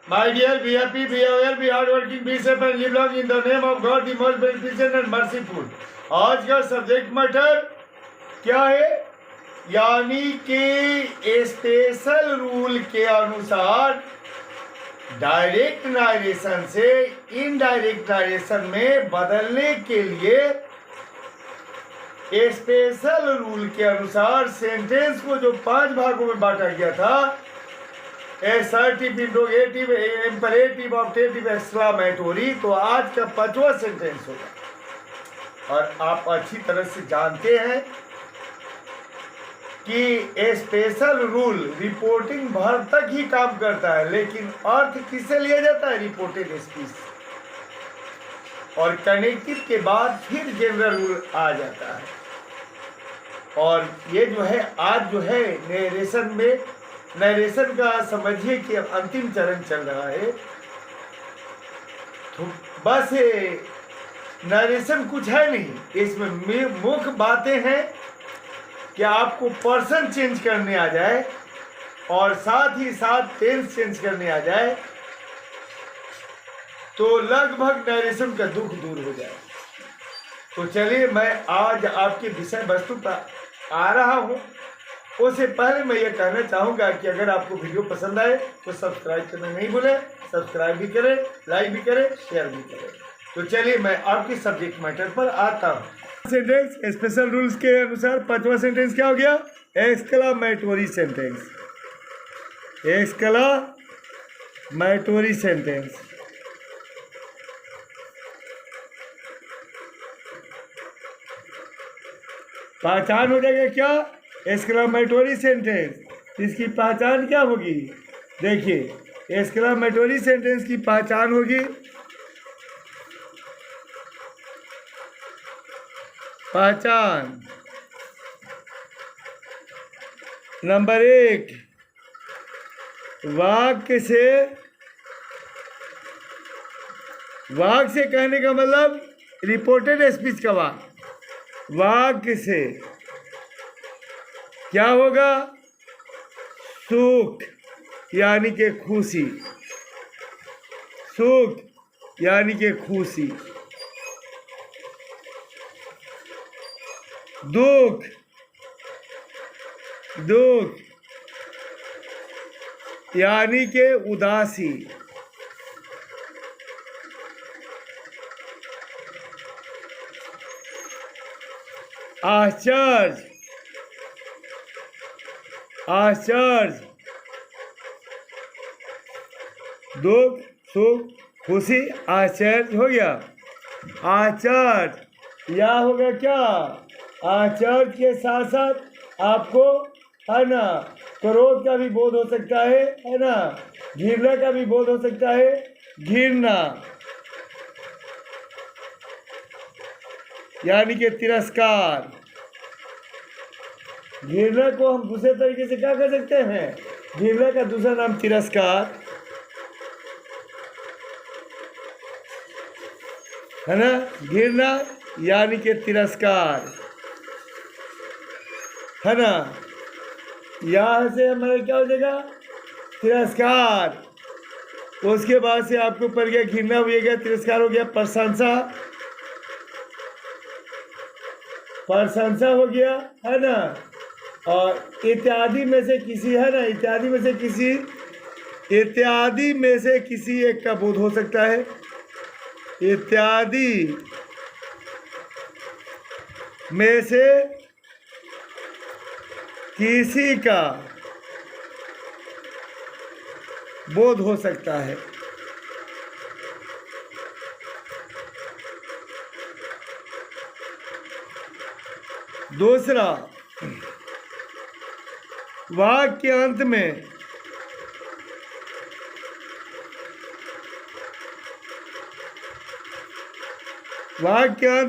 My dear, be happy, be aware, be hardworking, be safe and live long in the name of God, the most beneficent and merciful. आज का subject matter क्या है? यानी कि special rule के अनुसार direct narration से indirect narration में बदलने के लिए स्पेशल रूल के अनुसार सेंटेंस को जो 5 भागों में बांटा गया था, असर्टिव, इंट्रोगेटिव, इंपरेटिव, ऑब्जेक्टिव, एक्सक्लामेटोरी, तो आज का 5वां सेंटेंस होगा। और आप अच्छी तरह से जानते हैं कि स्पेशल रूल रिपोर्टिंग वर्ब तक ही काम करता है, लेकिन अर्थ किससे लिया जाता है? Reported speech. और कनेक्टिव के बाद फिर जनरल रूल आ जाता है। और ये जो है आज जो है नरेशन का समझिए कि अंतिम चरण चल रहा है। तो बस नरेशन कुछ है नहीं, इसमें मुख्य बातें हैं कि आपको पर्सन चेंज करने आ जाए और साथ ही साथ टेंस चेंज करने आ जाए, तो लगभग नरेशन का दुख दूर हो जाए। तो चलिए मैं आज आपके विषय वस्तु पर आ रहा हूँ। उससे पहले मैं ये कहना चाहूँगा कि अगर आपको वीडियो पसंद आए तो सब्सक्राइब करना नहीं भूलें, सब्सक्राइब भी करें, लाइक भी करें, शेयर भी करें। तो चलिए मैं आपके सब्जेक्ट मैटर पर आता हूँ। सेंटेंस स्पेशल रूल्स के अनुसार 5वां सेंटेंस क्या हो गया? एक्सक्लामेटोरी सेंटेंस। एक्सक्लामेटोरी सेंटेंस। पहचान हो जाएगा क्या? एक्सक्लामेटोरी सेंटेंस। इसकी पहचान क्या होगी? देखिए, एक्सक्लामेटोरी सेंटेंस की पहचान होगी, पहचान नंबर 1, वाक्य से कहने का मतलब रिपोर्टेड स्पीच का वाक्य से क्या होगा? सुख यानी के खुशी, सुख यानी के खुशी, दुख यानी के उदासी, आश्चर्य दुख, सुख, खुशी, आश्चर्य हो गया। आश्चर्य या होगा क्या? आश्चर्य के साथ साथ आपको है ना क्रोध का भी बोध हो सकता है ना, घृणा का भी बोध हो सकता है, घृणा यानी कि तिरस्कार। घृणा को हम दूसरे तरीके से क्या कर सकते हैं? घृणा का दूसरा नाम तिरस्कार है ना। घृणा यानी कि तिरस्कार है ना। यहाँ से हमारा क्या हो जाएगा? तिरस्कार। उसके बाद से आपको पड़ गया घृणा हो गया, तिरस्कार हो गया, प्रशंसा हो गया है ना। और इत्यादि में से किसी है ना, इत्यादि में से किसी एक का बोध हो सकता है। इत्यादि में से किसी का बोध हो सकता है। दूसरा, वाक्य के अंत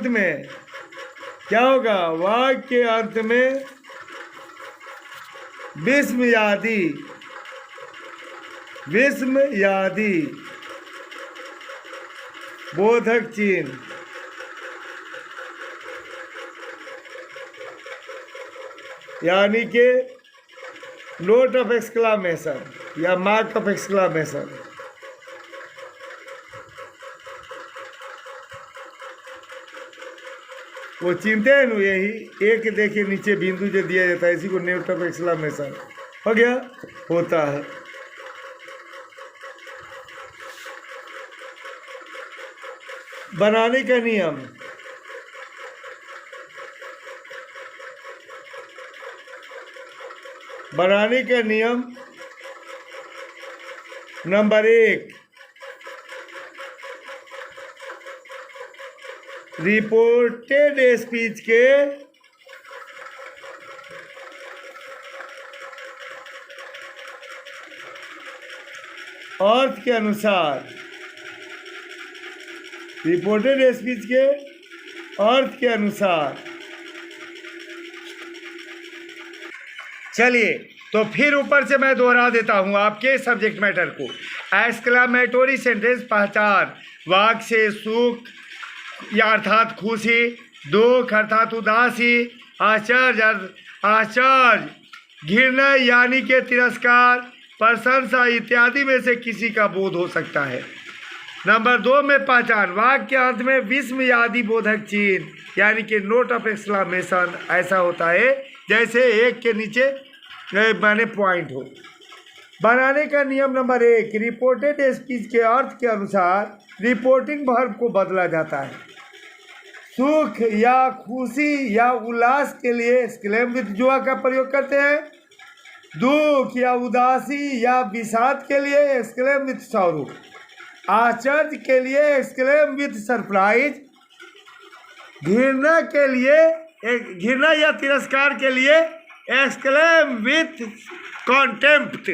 में क्या होगा? वाक्य के अंत में विस्म यादि बोधक चिन्ह यानी कि नोट ऑफ एक्सक्लामेशन या मार्क ऑफ एक्सक्लामेशन वो चिनते हैं ना, यही एक देखिए नीचे बिंदु जो दिया जाता है इसी को नोट ऑफ एक्सक्लेमेशन हो गया होता है। बनाने का नियम, बनाने का नियम नंबर 1, रिपोर्टेड स्पीच के अर्थ के अनुसार, रिपोर्टेड स्पीच के अर्थ के अनुसार। चलिए तो फिर ऊपर से मैं दोहरा देता हूं आपके सब्जेक्ट मैटर को। एक्सक्लेमेटोरी सेंटेंस पहचान, वाक्य से सुख या अर्थात खुशी, दुख अर्थात उदासी, आश्चर्य आश्चर्य, घृणा यानी के तिरस्कार, प्रशंसा इत्यादि में से किसी का बोध हो सकता है। नंबर 2 में पहचान, वाक्य के अंत में विस्मयादि बोधक चिन्ह यानी कि नोट ऑफ एक्सक्लेमेशन ऐसा होता है जैसे एक के नीचे माने पॉइंट हो। बनाने का नियम नंबर 1, रिपोर्टेड स्पीच के अर्थ के अनुसार रिपोर्टिंग वर्ब को बदला जाता है। सुख या खुशी या उल्लास के लिए एक्सक्लेम विथ जॉय का प्रयोग करते हैं। दुख या उदासी या विषाद के लिए एक्सक्लेम विथ सॉरो। आश्चर्य के लिए एक्सक्लेम विथ सरप्राइज। घृणा के लिए, घृणा या तिरस्कार के लिए एक्सक्लेम विथ कॉन्टेम्प्ट।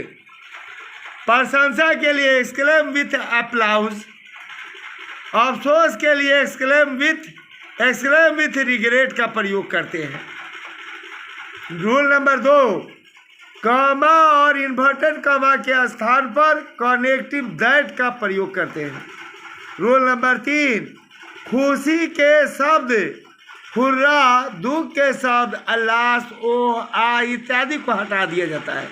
प्रशंसा के लिए एक्सक्लेम विथ अप्लाउज। अफसोस के लिए एक्सक्लेम विथ रिग्रेट का प्रयोग करते हैं। रूल नंबर 2, कॉमा और इन्वर्टेड कॉमा के स्थान पर कनेक्टिव दैट का प्रयोग करते हैं। रूल नंबर 3, खुशी के शब्द हुर्रा, दुख के शब्द अल्लास, ओह, आ इत्यादि को हटा दिया जाता है।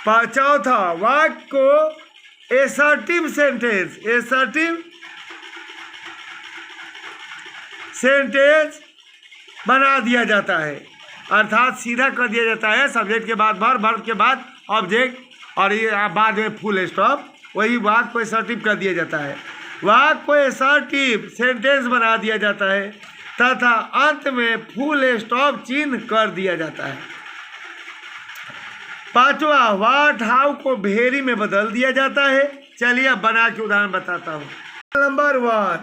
चौथा, वाक्य को एसर्टिव सेंटेंस बना दिया जाता है, अर्थात सीधा कर दिया जाता है। सब्जेक्ट के बाद वर्ब, वर्ब के बाद ऑब्जेक्ट और ये बाद में फुल स्टॉप, वही वाक्य को एसर्टिव कर दिया जाता है। वाक्य को एसर्टिव सेंटेंस बना दिया जाता है तथा अंत में फुल स्टॉप चिन्ह कर दिया जाता है। पांचवा, व्हाट हाउ को भेरी में बदल दिया जाता है। चलिए अब बना के उदाहरण बताता हूँ। नंबर 1,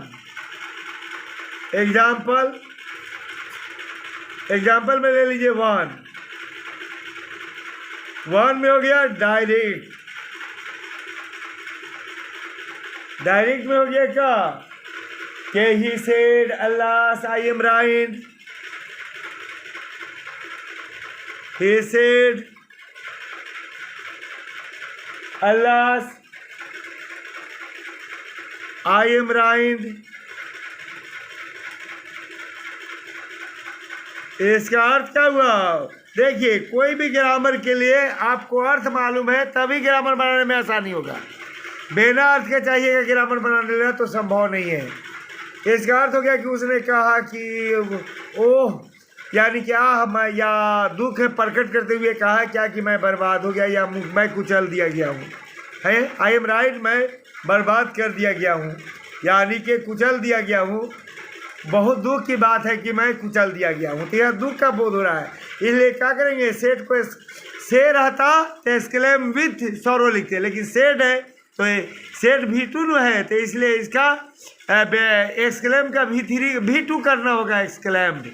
एग्जाम्पल में ले लीजिए 1 में हो गया डायरेक्ट। डायरेक्ट में हो गया क्या कि he said Allah I am right. He said Allah I am right. इसका अर्थ क्या हुआ? देखिए, कोई भी ग्रामर के लिए आपको अर्थ मालूम है तभी ग्रामर बनाने में आसानी होगा। बिना अर्थ के चाहिएगा ग्रामर बनाने में तो संभव नहीं है। इसका अर्थ हो गया कि उसने कहा कि ओह यानी कि मैं या दुख प्रकट करते हुए कहा क्या कि मैं बर्बाद हो गया या मैं कुचल दिया गया हूँ, है आई एम राइट, मैं बर्बाद कर दिया गया हूँ यानी कि कुचल दिया गया हूँ। बहुत दुख की बात है कि मैं कुचल दिया गया हूँ, तो यह दुख का बोध हो रहा है। इसलिए क्या करेंगे, सेड को से रहता तो एक्सक्लेम विथ सॉरो लिखते, लेकिन सेड है तो सेड V2 है तो इसलिए इसका एक्सक्लेम का V2 करना होगा। एक्सक्लेम्ड,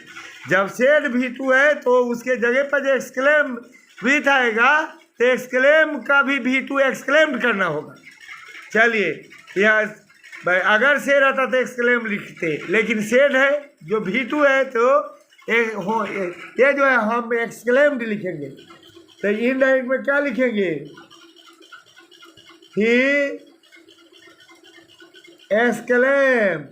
जब सेड V2 है तो उसके जगह पर जो एक्सक्लेम विथ आएगा तो एक्सक्लेम का भी V2 एक्सक्लेम्ड करना होगा। चलिए, यह अगर से रहता तो एक्सक्लेम लिखते, लेकिन सेड है जो V2 है तो ये जो है हम एक्सक्लेम्ड लिखेंगे। तो इनडायरेक्ट में क्या लिखेंगे, ही एक्सक्लेम्ड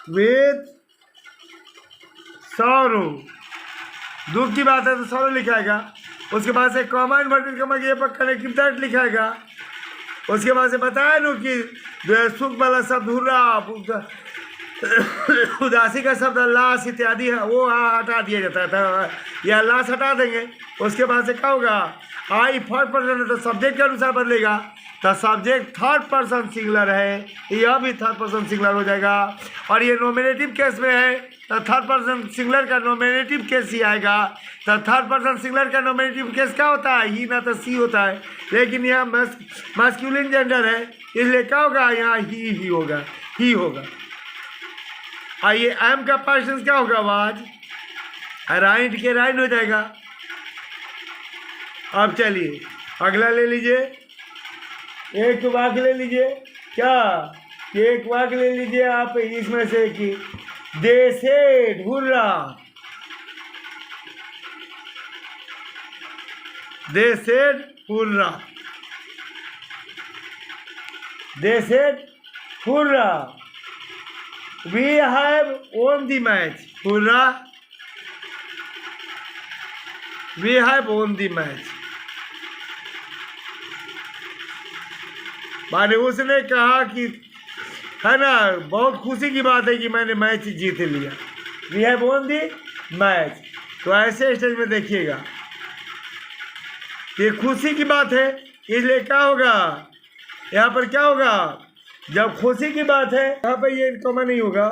विथ सॉरो। दुख की बात है तो सॉरो लिखाएगा, उसके बाद से कॉमा इन्वर्टेड कॉमा के पर कनेक्टिव दैट लिखाएगा। उसके बाद से बताया ना कि सुख वाला शब्द हुर्रा, उदासी का शब्द लाश इत्यादि है, वो हटा दिया जाता था, या लाश हटा देंगे। उसके बाद से क्या होगा, आई फर्स्ट पर्सन है तो सब्जेक्ट के अनुसार बदलेगा, तो सब्जेक्ट थर्ड पर्सन सिंगुलर है, यह भी थर्ड पर्सन सिंगुलर हो जाएगा। और ये नॉमिनेटिव केस में है तो थर्ड पर्सन सिंगुलर का नॉमिनेटिव केस ही आएगा। तो थर्ड पर्सन सिंगुलर का नॉमिनेटिव केस क्या होता है, ही ना तो सी होता है, लेकिन यहाँ मास्कुलिन जेंडर है, इसलिए क्या होगा, यहाँ ही होगा, ही होगा। आइए एम का पर्सन क्या होगा, आवाज राइट के राइट हो जाएगा। अब चलिए अगला ले लीजिए, एक वाक्य ले लीजिए, क्या एक वाक्य ले लीजिए आप इसमें से कि they said hurrah, they said hurrah, they said hurrah, we have won the match, hurrah, we have won the match। माने उसने कहा कि है ना, बहुत खुशी की बात है कि मैंने मैच जीत लिया, we have won the match. तो ऐसे स्टेज में देखिएगा, ये खुशी की बात है, इसलिए क्या होगा, यहाँ पर क्या होगा, जब खुशी की बात है यहाँ पर ये कॉमा नहीं होगा,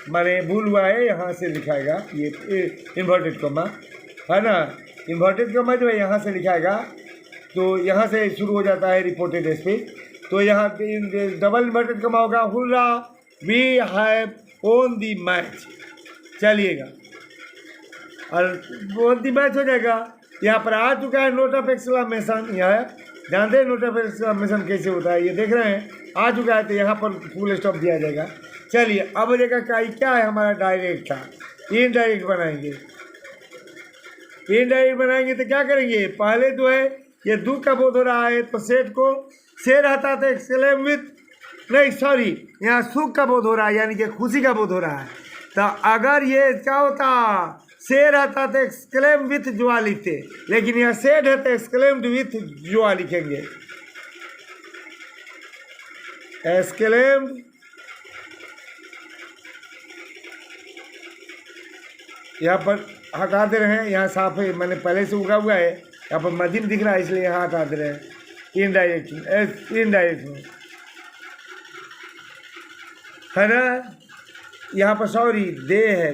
माने भूल हुआ है, यहाँ से लिखाएगा ये इन्वर्टेड कॉमा है ना, इन्वर्टेड कॉमा जो है यहाँ से लिखाएगा, तो यहाँ से शुरू हो जाता है रिपोर्टेड स्पीच, तो यहाँ डबल इन्वर्टेड कॉमा होगा, hurrah we have won the match. चलिएगा और won the मैच हो जाएगा। यहाँ पर आ चुका है नोट ऑफ एक्सक्लेमेशन, यहाँ जानते हैं नोट ऑफ एक्सक्लेमेशन कैसे होता है, ये देख रहे हैं, आ चुका है, तो यहाँ पर फुल स्टॉप दिया जाएगा। चलिए अब देखा क्या है, हमारा डायरेक्ट था, इनडायरेक्ट बनाएंगे, इनडायरेक्ट बनाएंगे तो क्या करेंगे, पहले जो है ये दुख का बोध हो रहा है, तो सेठ को शेर हटा तो एक्सक्लेम विथ, नहीं सॉरी, यहाँ सुख का बोध हो रहा है, यानी कि खुशी का बोध हो रहा है, तो अगर ये क्या होता, शेर आता तो एक्सक्लेम विथ जुआ लिखते, लेकिन यहाँ शेड है तो एक्सक्लेम्ड विथ जुआ लिखेंगे, एक्सक्लेम्ड, यहाँ पर हटा दे रहे हैं, यहाँ साफ है, मैंने पहले से उगा हुआ है, यहाँ पर मध्यम दिख रहा है इसलिए यहाँ हटा दे रहे हैं, इनडायरेक्ट, इनडायरेक्ट में है ना, यहाँ पर सॉरी दे है,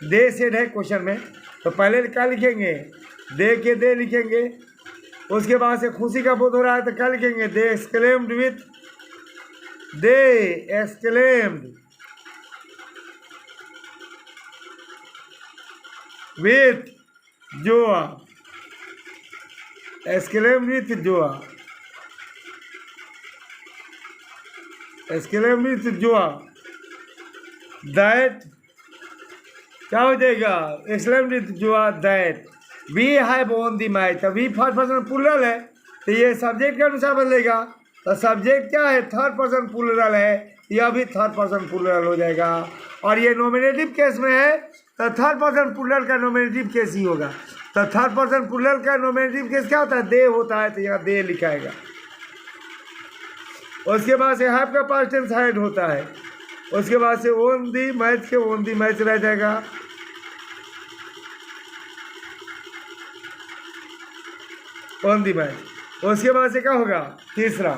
दे सेड है क्वेश्चन में, तो पहले क्या लिखेंगे, दे के दे लिखेंगे, उसके बाद से खुशी का बोध हो रहा है तो क्या लिखेंगे, they exclaimed with, they exclaimed with joy, exclaimed with joy, exclaimed with joy, that क्या हो जाएगा, exclaimed with joy that we have won the match. तो वी फर्स्ट पर्सन प्लूरल है, तो ये सब्जेक्ट के अनुसार बदलेगा, तो सब्जेक्ट क्या है, थर्ड पर्सन प्लूरल है, यह भी थर्ड पर्सन प्लूरल हो जाएगा। और ये नॉमिनेटिव केस में है तो थर्ड पर्सन प्लूरल का नॉमिनेटिव केस ही होगा, तो थर्ड पर्सन प्लूरल का नॉमिनेटिव केस क्या होता है, दे होता है, तो यहाँ दे लिखाएगा। उसके बाद से हैव का पास्ट टेंस हैड होता है, उसके बाद से ओन दी मैच के ओन दी मैच रह जाएगा, ओन दी मैच। उसके बाद से क्या होगा, तीसरा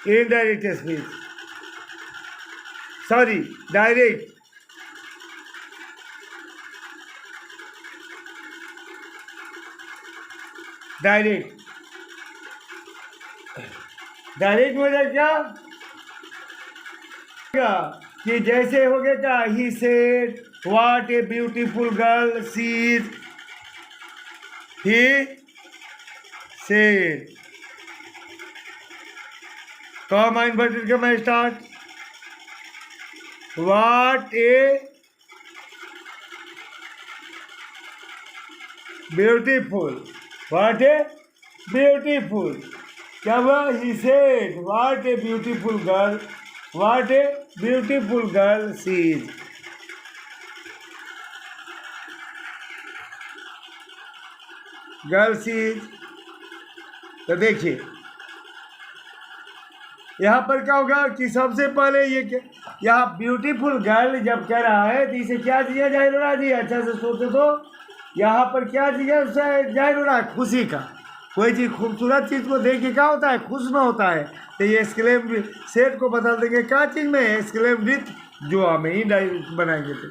indirect speech, sorry direct, direct, direct हो जाए क्या कि जैसे हो गया क्या, he said what a beautiful girl she is, he said, comma inverted comma start, what a beautiful, what a beautiful, क्या हुआ, he said what a beautiful girl, what a beautiful girl she is, girl she is, तो देखिए यहाँ पर क्या होगा कि सबसे पहले ये यहाँ ब्यूटीफुल गर्ल जब कह रहा है तो इसे क्या चीज़ जाहिर हो रहा है जी, अच्छा से सोचे तो यहाँ पर क्या चीज़ है जाहिर हो रहा है, खुशी का। कोई चीज़ खूबसूरत चीज़ को देख के क्या होता है, खुश में होता है। तो ये एक्सक्लेम सेट को बदल देंगे क्या चीज़ में, एक्सक्लेम विथ जो हमें ही बनाएंगे। तो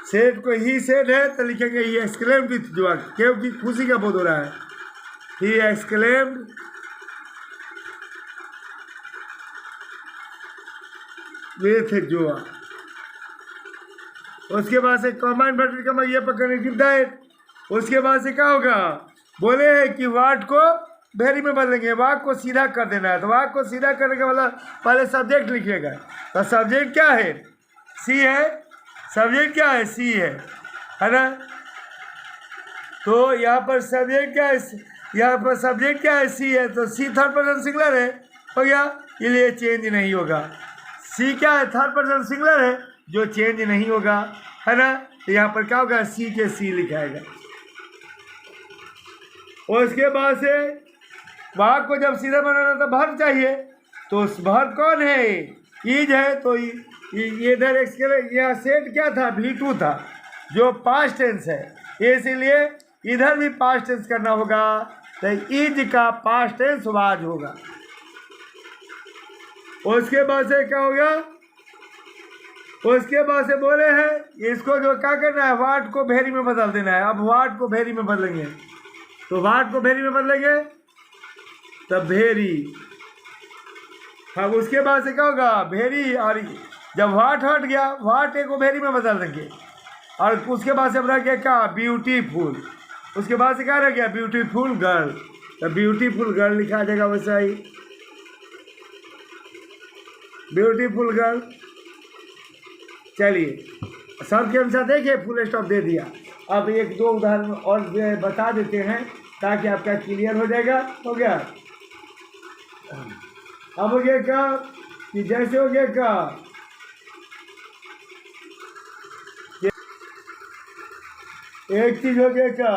सेट को ही सेट है तो लिखेंगे ही एक्सक्लेम विथ जो, क्योंकि खुशी का बोध हो रहा है। He exclaimed with joy. उसके बाद से कॉमा इन्वर्टेड कॉमा ये पकड़ने की दैट। उसके बाद से क्या होगा, बोले हैं कि वाट को वेरी में बदलेंगे, वाक को सीधा कर देना है। तो वाक को सीधा करने का मतलब पहले सब्जेक्ट लिखिएगा। तो सब्जेक्ट क्या है, सी है। सब्जेक्ट क्या है, सी है ना। तो यहाँ पर सब्जेक्ट क्या है, यहाँ पर सब्जेक्ट क्या है, सी है। तो सी थर्ड पर्सन सिंगुलर है, हो गया, इसलिए चेंज नहीं होगा। सी क्या है, थर्ड पर्सन सिंगुलर है जो चेंज नहीं होगा, है ना। तो यहाँ पर क्या होगा, सी के सी लिखाएगा। और इसके बाद से वाक को जब सीधा बनाना तो भर्ब चाहिए। तो भर्ब कौन है, इज है। तो इधर यहाँ सेट क्या था, V2 था जो पास्ट टेंस है, इसलिए इधर भी पास्ट टेंस करना होगा। तो इज का पास्ट टेंस वाज होगा। उसके बाद से क्या होगा, उसके बाद से बोले हैं इसको जो क्या करना है, वाट को भेरी में बदल देना है। अब वाट को भेरी में बदलेंगे, तो वाट को भेरी में बदलेंगे तब भेरी। अब उसके बाद से क्या होगा, भेरी, और जब वाट हट गया वाट को भेरी में बदल देंगे। और उसके बाद से अब रह गया क्या, ब्यूटीफुल। उसके बाद से क्या रह गया, ब्यूटीफुल गर्ल। तो ब्यूटीफुल गर्ल लिखा जाएगा वैसा ही, ब्यूटीफुल गर्ल। चलिए सब के अनुसार देखिए फुल स्टॉप दे दिया। अब एक दो उदाहरण और बता देते हैं ताकि आपका क्लियर हो जाएगा। हो गया, अब हो गया क्या कि जैसे हो गया क्या, एक चीज हो गया क्या,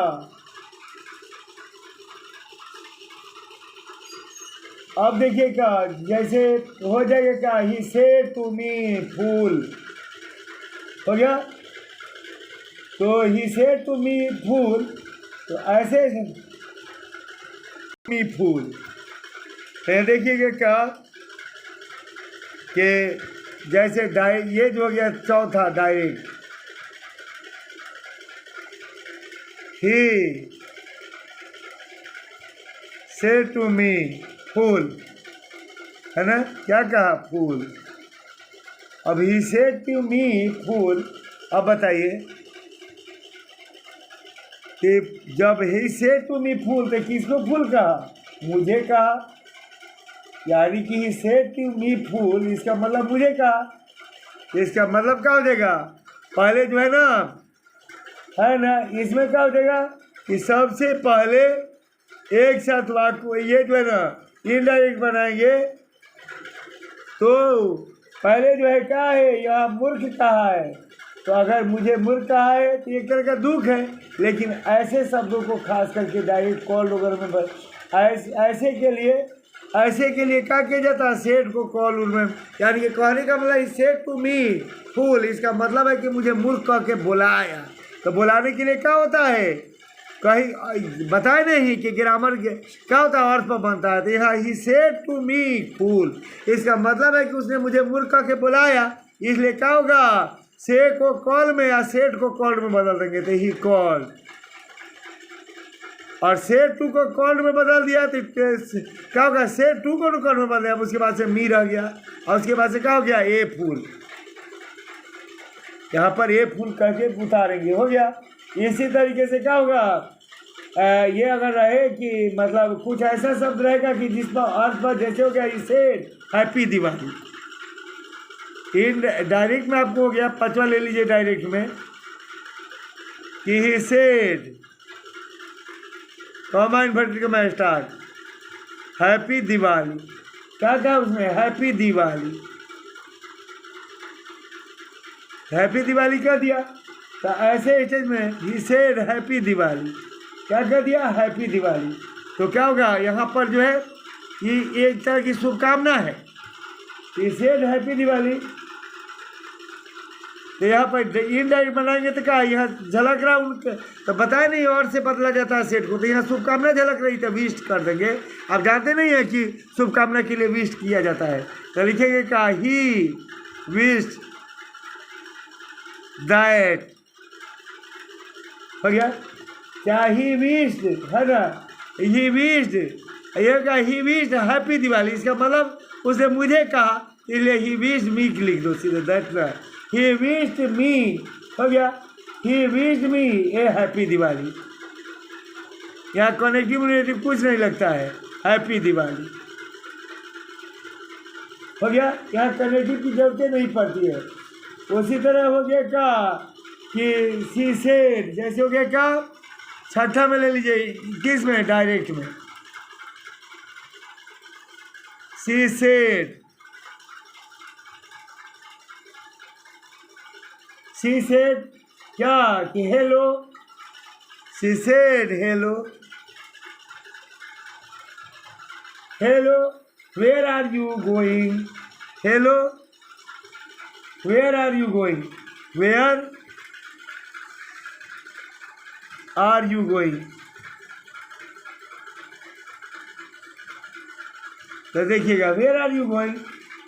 अब देखिए क्या, जैसे हो जाएगा क्या, ही सेड टू मी फूल, हो गया। तो ही सेड टू मी फूल, तो ऐसे मी फूल। देखिएगा क्या कि जैसे ये जो हो गया चौथा direct, he said to me fool, है ना, क्या कहा, फूल। अब ही सेड टू मी फूल। अब बताइए कि जब ही सेड टू मी फूल तो किसको फूल कहा, मुझे कहा, यानी कि ही सेड टू मी फूल, इसका मतलब मुझे कहा। इसका मतलब क्या हो जाएगा, पहले जो है ना, इसमें क्या हो जाएगा कि सबसे पहले एक साथ वाक्य ये जो है ना इनडायरेक्ट बनाएंगे। तो पहले जो है क्या है, यहाँ मूर्ख कहा है। तो अगर मुझे मूर्ख कहा है तो एक तरह का दुख है, लेकिन ऐसे शब्दों को खास करके डायरेक्ट कॉल वगैरह में ऐसे के लिए क्या किया जाता है, सेठ को कॉल में, यानी कि कहने का मतलब सेठ टू मी फूल, इसका मतलब है कि मुझे मूर्ख कह के बुलाया। तो बुलाने के लिए क्या होता है, कहीं बताए नहीं कि ग्रामर क्या होता है, अर्थ पर बनता है। तो यहाँ ही सेड टू मी फूल, इसका मतलब है कि उसने मुझे मूर्ख कह के बुलाया, इसलिए क्या होगा, से को कॉल में या सेठ को कॉल में बदल देंगे। तो ही कॉल, और सेठ टू को कॉल में बदल दिया तो क्या होगा, सेठ टू को कॉल में बदल दिया। उसके बाद से मी रह गया, और उसके बाद से क्या हो गया, ए फूल। यहाँ पर ए फूल करके उतारेंगे, हो गया। इसी तरीके से क्या होगा, ये अगर रहे कि मतलब कुछ ऐसा शब्द रहेगा कि जिस पर अर्थ पर जैसे हो गया, इसे हैप्पी दिवाली। इन डायरेक्ट में आपको हो गया, पांचवा ले लीजिए डायरेक्ट में कि he said comma inverted comma start happy Diwali. क्या था उसमें, हैप्पी दिवाली, हैप्पी दिवाली क्या दिया। तो ऐसे स्टेज में ही सेड हैप्पी दिवाली, क्या कर दिया, हैप्पी दिवाली। तो क्या होगा यहाँ पर जो है ये एक तरह की शुभकामना है, ये सेड हैप्पी दिवाली। तो यहाँ पर इनडायरेक्ट बनाएंगे तो क्या यहाँ झलक रहा उनके, तो बताया नहीं और से बदला जाता है सेठ को, तो यहाँ शुभकामना झलक रही तो विश कर देंगे। आप जानते नहीं है कि शुभकामना के लिए विश किया जाता है, तो लिखेंगे क्या, ही विश दैट, हो गया क्या, ही विश्ड है ना, ही विश्ड, ये क्या, ही विश्ड हैप्पी दिवाली, इसका मतलब उसने मुझे कहा इसलिए ही विश्ड मी लिख दो सीधे, दैट ना, ही विश्ड मी, हो गया, he wished me A happy Diwali. यहाँ कनेक्टिव कुछ नहीं लगता है, हैप्पी दिवाली, हो गया, यहाँ कनेक्टिव की जरूरत नहीं पड़ती है। उसी तरह हो गया क्या कि सी सेड, जैसे हो गया क्या, छठा में ले लीजिए, किस में, डायरेक्ट में, सी सेड, शी सेड क्या कि hello, she said hello, hello where are you going, hello where are you going, where are you going. तो देखिएगा वेयर आर यू गोइंग,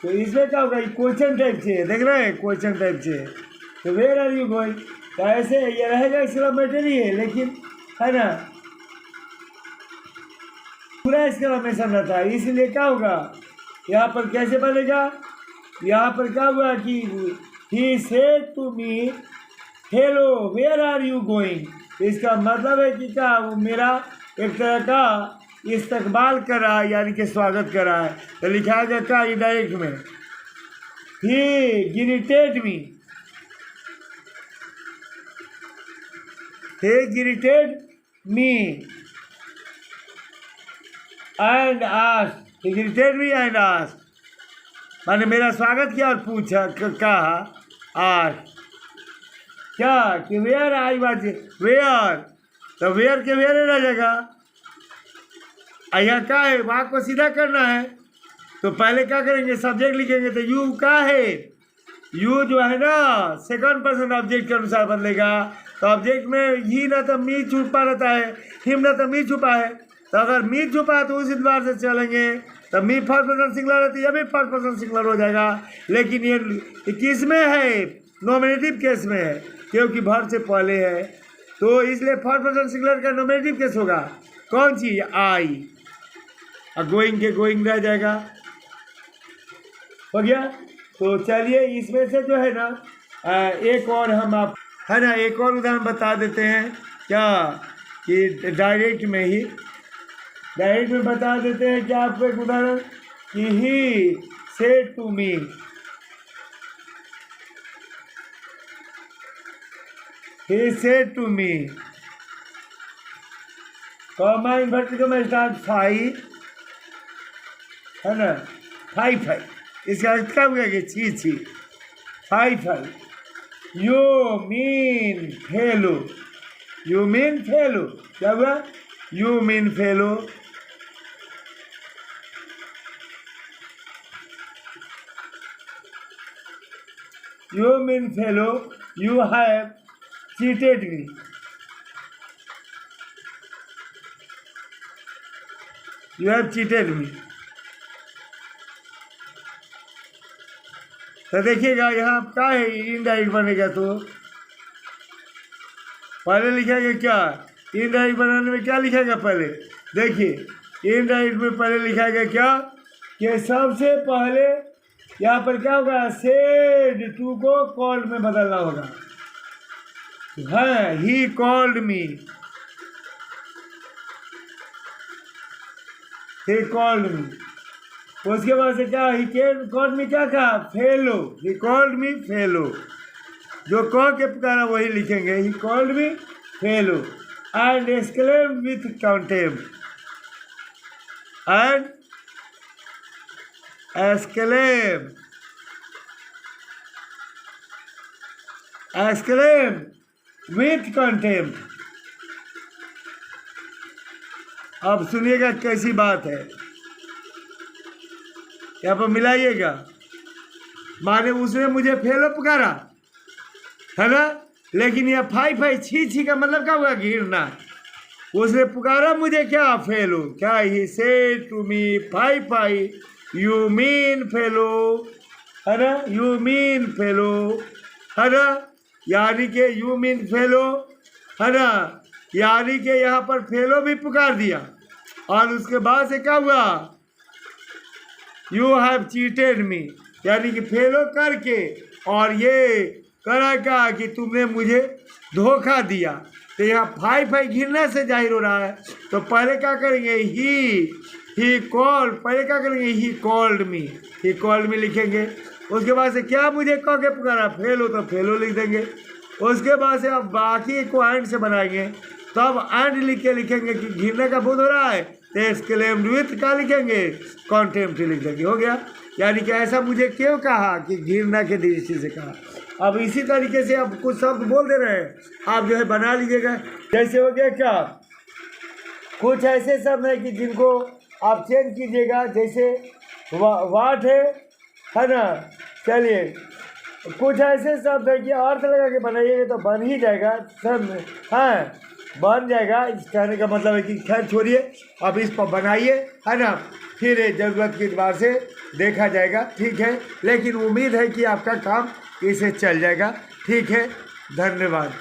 तो इसमें क्या होगा, क्वेश्चन टाइप से देख रहे हैं, क्वेश्चन टाइप से, तो वेयर आर यू गोइंग, तो ऐसे ये रहेगा एक्सक्लेमेटरी है, लेकिन है ना पूरा एक्सक्लेमेशन रहता है, इसलिए क्या होगा यहाँ पर कैसे बनेगा, यहाँ पर क्या हुआ कि he said to me hello where are you going, इसका मतलब है कि क्या वो मेरा एक तरह का इस्तकबाल कर रहा है, यानी कि स्वागत कर रहा है। तो लिखा गया क्या डायरेक्ट में, ही greeted me, he greeted me and asked, he greeted me and asked, मैंने मेरा स्वागत किया और पूछा, कहा, आज क्या कि वेयर आई वाज, वेयर, तो वेयर के वेयर रह जाएगा, यहाँ क्या है, वहाँ को सीधा करना है, तो पहले क्या करेंगे, सब्जेक्ट लिखेंगे, तो यू क्या है, यू जो है ना सेकंड पर्सन ऑब्जेक्ट के अनुसार बदलेगा, तो ऑब्जेक्ट में ही ना तो मी छुपा रहता है, हिम ना तो मी छुपा है, तो अगर मी छुपा है तो उस द्वार से चलेंगे, तो मी फर्स्ट पर्सन सिंगुलर रहती है, यह भी फर्स्ट पर्सन सिंगुलर हो जाएगा, लेकिन ये किस में है, नॉमिनेटिव केस में है, क्योंकि वर्ब से पहले है, तो इसलिए फर्स्ट पर्सन सिंगुलर का नॉमिनेटिव केस होगा, कौन सी, आई, और गोइंग के गोइंग रह जाएगा, हो गया। तो चलिए इसमें से जो है ना एक और हम आप है ना एक और उदाहरण बता देते हैं, क्या कि डायरेक्ट में बता देते हैं, क्या आपको एक उदाहरण कि he said to me, he said to me, comma inverted comma start fie, है ना, फाइव, इसका अर्थ क्या हुआ कि छी, fie, you mean fellow, you mean fellow, क्या हुआ, you mean fellow, you mean fellow, you have cheated me, you have cheated me. तो देखिएगा यहाँ क्या है, इनडायरेक्ट बनेगा, तो पहले लिखेगा क्या, इनडायरेक्ट बनाने में क्या लिखेगा, पहले देखिए इनडायरेक्ट में पहले लिखेगा क्या कि सबसे पहले यहाँ पर क्या होगा, सेड टू को कॉल्ड में बदलना होगा, है he called me, he called me, उसके बाद से क्या, ही कॉल्ड मी क्या कहा, fellow, he called me fellow, जो कह के पुकारा वही लिखेंगे, he called me fellow, and exclaim with contempt, and exclaim with contempt, अब सुनिएगा कैसी बात है, यहाँ पर मिलाइएगा। माने उसने मुझे फेलो पुकारा है ना, लेकिन यह फाई छी का मतलब क्या हुआ? घिरना। उसने पुकारा मुझे क्या? फेलो। क्या he say to me fie you mean fellow, है ना, यू मीन फेलो, है ना, यानी के यू मीन फेलो, है ना, यानी के यहाँ पर फेलो भी पुकार दिया। और उसके बाद से क्या हुआ? यू हैव चीटेड मी, यानी कि फेलो करके और ये करा क्या कि तुमने मुझे धोखा दिया। तो यहाँ फाई घिरने से जाहिर हो रहा है। तो पहले क्या करेंगे? ही कॉल्ड, पहले क्या करेंगे? ही कॉल्ड मी लिखेंगे। उसके बाद से क्या मुझे कह के पुकारा? फेलो, तो फेलो लिख देंगे। उसके बाद से अब बाकी को एंड से बनाएंगे, तब एंड लिख के लिखेंगे कि घिरने का बोध हो रहा है, तो एक्सक्लेम्ड विथ क्या लिखेंगे? कॉन्टेम्प्ट लिख देंगे। हो गया। यानी कि ऐसा मुझे क्यों कहा कि घिरना के दृष्टि से कहा। अब इसी तरीके से अब कुछ शब्द बोल दे रहे हैं, आप जो है बना लीजिएगा। जैसे हो गया क्या, कुछ ऐसे शब्द हैं कि जिनको आप चेंज कीजिएगा। जैसे वाट है ना। चलिए, कुछ ऐसे शब्द है कि अर्थ लगा के बनाइएगा तो बन ही जाएगा सब। हाँ, बन जाएगा। इस कहने का मतलब है कि खैर छोड़िए, अब इस पर बनाइए, है ना, फिर ज़रूरत के एतबार से देखा जाएगा। ठीक है, लेकिन उम्मीद है कि आपका काम इसे चल जाएगा। ठीक है, धन्यवाद।